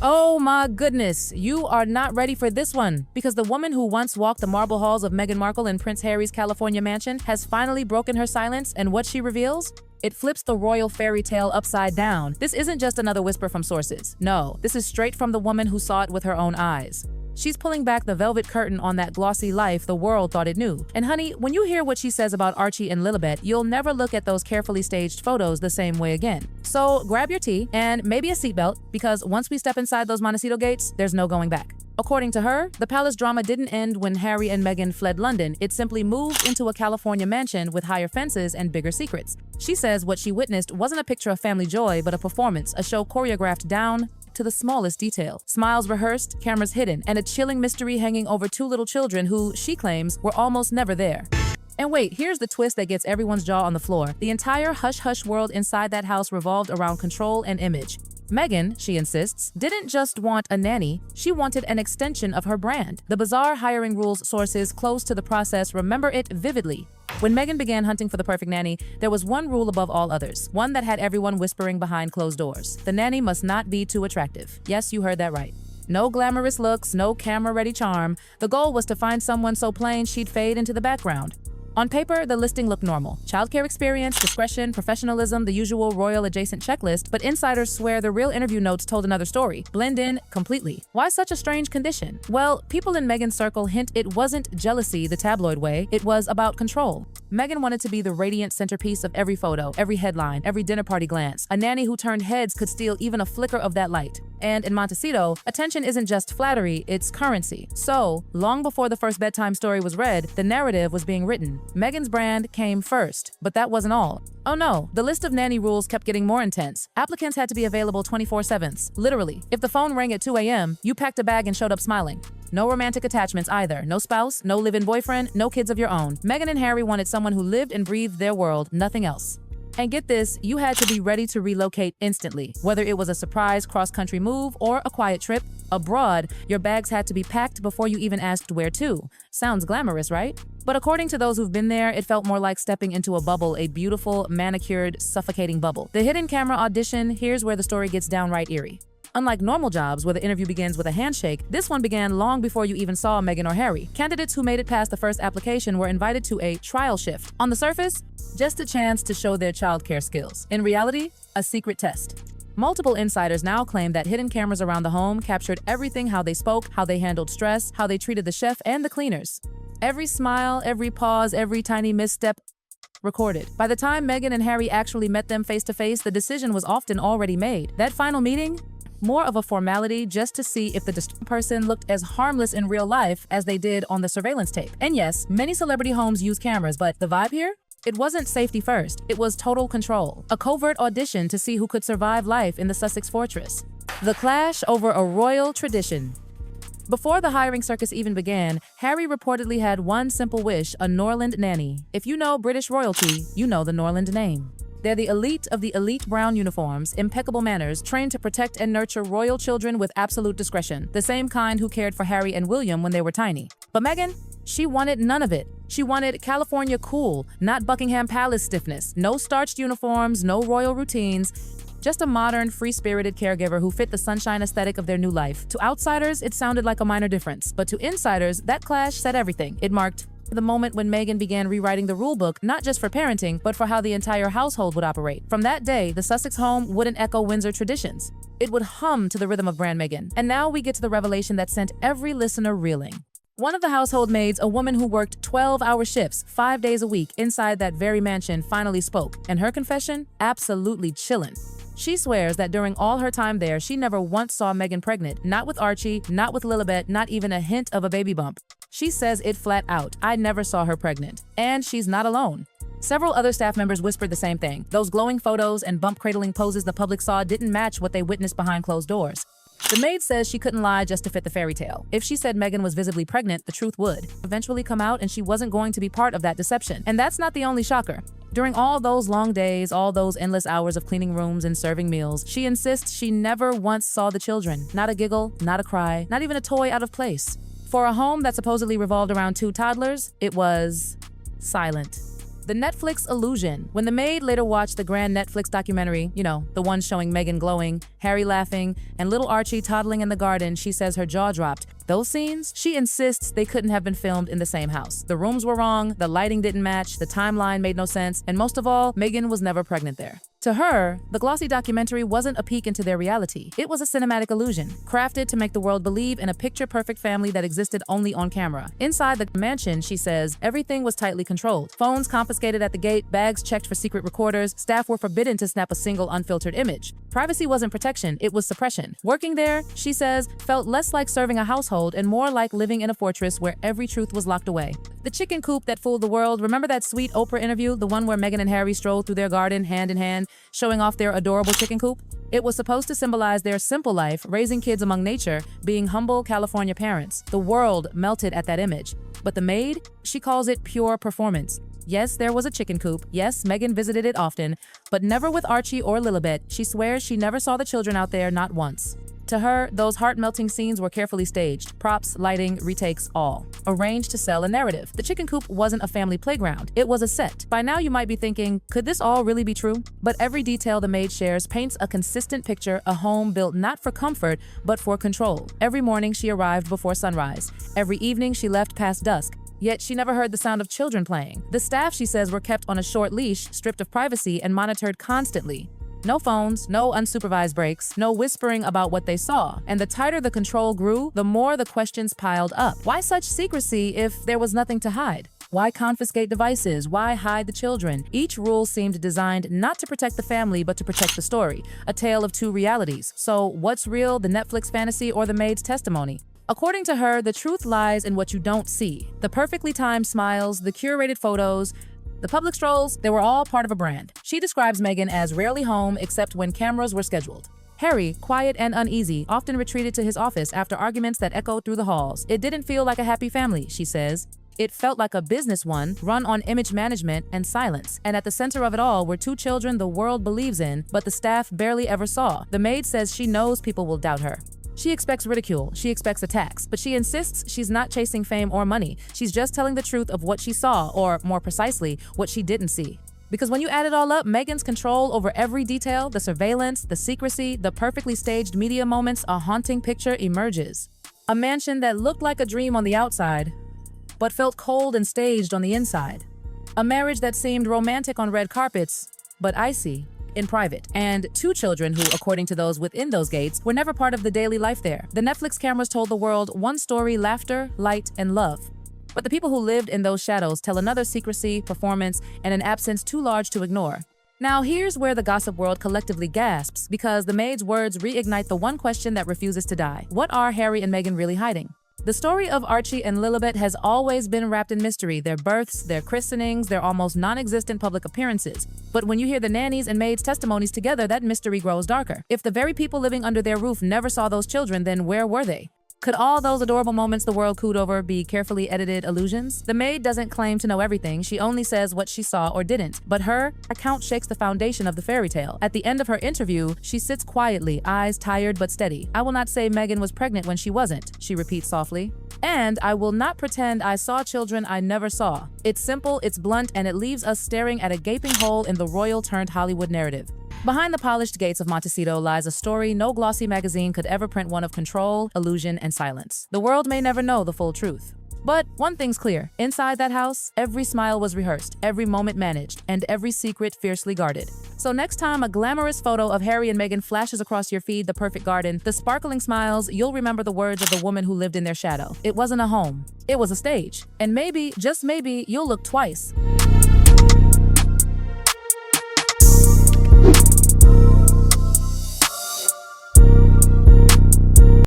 Oh my goodness, you are not ready for this one, because the woman who once walked the marble halls of Meghan Markle and Prince Harry's California mansion has finally broken her silence, and what she reveals? It flips the royal fairy tale upside down. This isn't just another whisper from sources. No, this is straight from the woman who saw it with her own eyes. She's pulling back the velvet curtain on that glossy life the world thought it knew. And honey, when you hear what she says about Archie and Lilibet, you'll never look at those carefully staged photos the same way again. So grab your tea and maybe a seatbelt, because once we step inside those Montecito gates, there's no going back. According to her, the palace drama didn't end when Harry and Meghan fled London. It simply moved into a California mansion with higher fences and bigger secrets. She says what she witnessed wasn't a picture of family joy, but a performance, a show choreographed down to the smallest detail. Smiles rehearsed, cameras hidden, and a chilling mystery hanging over two little children who, she claims, were almost never there. And wait, here's the twist that gets everyone's jaw on the floor. The entire hush-hush world inside that house revolved around control and image. Meghan, she insists, didn't just want a nanny, she wanted an extension of her brand. The bizarre hiring rules sources close to the process remember it vividly. When Meghan began hunting for the perfect nanny, there was one rule above all others, one that had everyone whispering behind closed doors. The nanny must not be too attractive. Yes, you heard that right. No glamorous looks, no camera-ready charm. The goal was to find someone so plain she'd fade into the background. On paper, the listing looked normal. Childcare experience, discretion, professionalism, the usual royal adjacent checklist, but insiders swear the real interview notes told another story. Blend in completely. Why such a strange condition? Well, people in Meghan's circle hint it wasn't jealousy the tabloid way, it was about control. Meghan wanted to be the radiant centerpiece of every photo, every headline, every dinner party glance. A nanny who turned heads could steal even a flicker of that light. And in Montecito, attention isn't just flattery, it's currency. So, long before the first bedtime story was read, the narrative was being written. Meghan's brand came first, but that wasn't all. Oh no, the list of nanny rules kept getting more intense. Applicants had to be available 24/7. Literally, if the phone rang at 2 a.m., you packed a bag and showed up smiling. No romantic attachments either. No spouse, no live-in boyfriend, no kids of your own. Meghan and Harry wanted someone who lived and breathed their world, nothing else. And get this, you had to be ready to relocate instantly. Whether it was a surprise cross-country move or a quiet trip abroad, your bags had to be packed before you even asked where to. Sounds glamorous, right? But according to those who've been there, it felt more like stepping into a bubble, a beautiful, manicured, suffocating bubble. The hidden camera audition, here's where the story gets downright eerie. Unlike normal jobs where the interview begins with a handshake, this one began long before you even saw Meghan or Harry. Candidates who made it past the first application were invited to a trial shift. On the surface, just a chance to show their childcare skills. In reality, a secret test. Multiple insiders now claim that hidden cameras around the home captured everything: how they spoke, how they handled stress, how they treated the chef and the cleaners. Every smile, every pause, every tiny misstep recorded. By the time Meghan and Harry actually met them face to face, the decision was often already made. That final meeting? More of a formality just to see if the disturbed person looked as harmless in real life as they did on the surveillance tape. And yes, many celebrity homes use cameras, but the vibe here? It wasn't safety first, it was total control. A covert audition to see who could survive life in the Sussex fortress. The clash over a royal tradition. Before the hiring circus even began, Harry reportedly had one simple wish: a Norland nanny. If you know British royalty, you know the Norland name. They're the elite of the elite: brown uniforms, impeccable manners, trained to protect and nurture royal children with absolute discretion. The same kind who cared for Harry and William when they were tiny. But Meghan? She wanted none of it. She wanted California cool, not Buckingham Palace stiffness. No starched uniforms, no royal routines. Just a modern, free-spirited caregiver who fit the sunshine aesthetic of their new life. To outsiders, it sounded like a minor difference. But to insiders, that clash said everything. It marked the moment when Meghan began rewriting the rulebook, not just for parenting, but for how the entire household would operate. From that day, the Sussex home wouldn't echo Windsor traditions. It would hum to the rhythm of brand Meghan. And now we get to the revelation that sent every listener reeling. One of the household maids, a woman who worked 12-hour shifts, 5 days a week inside that very mansion, finally spoke. And her confession? Absolutely chillin'. She swears that during all her time there, she never once saw Meghan pregnant. Not with Archie, not with Lilibet, not even a hint of a baby bump. She says it flat out: I never saw her pregnant. And she's not alone. Several other staff members whispered the same thing. Those glowing photos and bump-cradling poses the public saw didn't match what they witnessed behind closed doors. The maid says she couldn't lie just to fit the fairy tale. If she said Meghan was visibly pregnant, the truth would eventually come out, and she wasn't going to be part of that deception. And that's not the only shocker. During all those long days, all those endless hours of cleaning rooms and serving meals, she insists she never once saw the children. Not a giggle, not a cry, not even a toy out of place. For a home that supposedly revolved around 2 toddlers, it was silent. The Netflix illusion. When the maid later watched the grand Netflix documentary, the one showing Meghan glowing, Harry laughing, and little Archie toddling in the garden, she says her jaw dropped. Those scenes? She insists they couldn't have been filmed in the same house. The rooms were wrong, the lighting didn't match, the timeline made no sense, and most of all, Meghan was never pregnant there. To her, the glossy documentary wasn't a peek into their reality. It was a cinematic illusion, crafted to make the world believe in a picture-perfect family that existed only on camera. Inside the mansion, she says, everything was tightly controlled. Phones confiscated at the gate, bags checked for secret recorders, staff were forbidden to snap a single unfiltered image. Privacy wasn't protection, it was suppression. Working there, she says, felt less like serving a household and more like living in a fortress where every truth was locked away. The chicken coop that fooled the world. Remember that sweet Oprah interview, the one where Meghan and Harry strolled through their garden hand in hand, showing off their adorable chicken coop? It was supposed to symbolize their simple life, raising kids among nature, being humble California parents. The world melted at that image. But the maid? She calls it pure performance. Yes, there was a chicken coop. Yes, Meghan visited it often, but never with Archie or Lilibet. She swears she never saw the children out there, not once. To her, those heart-melting scenes were carefully staged. Props, lighting, retakes, all. Arranged to sell a narrative. The chicken coop wasn't a family playground. It was a set. By now you might be thinking, could this all really be true? But every detail the maid shares paints a consistent picture, a home built not for comfort, but for control. Every morning she arrived before sunrise. Every evening she left past dusk. Yet she never heard the sound of children playing. The staff, she says, were kept on a short leash, stripped of privacy, and monitored constantly. No phones, no unsupervised breaks, no whispering about what they saw. And the tighter the control grew, the more the questions piled up. Why such secrecy if there was nothing to hide? Why confiscate devices? Why hide the children? Each rule seemed designed not to protect the family, but to protect the story. A tale of two realities. So what's real, the Netflix fantasy or the maid's testimony? According to her, the truth lies in what you don't see. The perfectly timed smiles, the curated photos, the public strolls, they were all part of a brand. She describes Meghan as rarely home except when cameras were scheduled. Harry, quiet and uneasy, often retreated to his office after arguments that echoed through the halls. It didn't feel like a happy family, she says. It felt like a business one, run on image management and silence. And at the center of it all were two children the world believes in, but the staff barely ever saw. The maid says she knows people will doubt her. She expects ridicule, she expects attacks, but she insists she's not chasing fame or money. She's just telling the truth of what she saw, or more precisely, what she didn't see. Because when you add it all up, Meghan's control over every detail, the surveillance, the secrecy, the perfectly staged media moments, a haunting picture emerges. A mansion that looked like a dream on the outside, but felt cold and staged on the inside. A marriage that seemed romantic on red carpets, but icy in private. And two children who, according to those within those gates, were never part of the daily life there. The Netflix cameras told the world one story: laughter, light, and love. But the people who lived in those shadows tell another: secrecy, performance, and an absence too large to ignore. Now here's where the gossip world collectively gasps, because the maid's words reignite the one question that refuses to die. What are Harry and Meghan really hiding? The story of Archie and Lilibet has always been wrapped in mystery: their births, their christenings, their almost non-existent public appearances. But when you hear the nanny's and maid's testimonies together, that mystery grows darker. If the very people living under their roof never saw those children, then where were they? Could all those adorable moments the world cooed over be carefully edited illusions? The maid doesn't claim to know everything, she only says what she saw or didn't. But her account shakes the foundation of the fairy tale. At the end of her interview, she sits quietly, eyes tired but steady. "I will not say Meghan was pregnant when she wasn't," she repeats softly. "And I will not pretend I saw children I never saw." It's simple, it's blunt, and it leaves us staring at a gaping hole in the royal-turned-Hollywood narrative. Behind the polished gates of Montecito lies a story no glossy magazine could ever print, one of control, illusion, and silence. The world may never know the full truth. But one thing's clear: inside that house, every smile was rehearsed, every moment managed, and every secret fiercely guarded. So next time a glamorous photo of Harry and Meghan flashes across your feed, the perfect garden, the sparkling smiles, you'll remember the words of the woman who lived in their shadow. It wasn't a home, it was a stage. And maybe, just maybe, you'll look twice.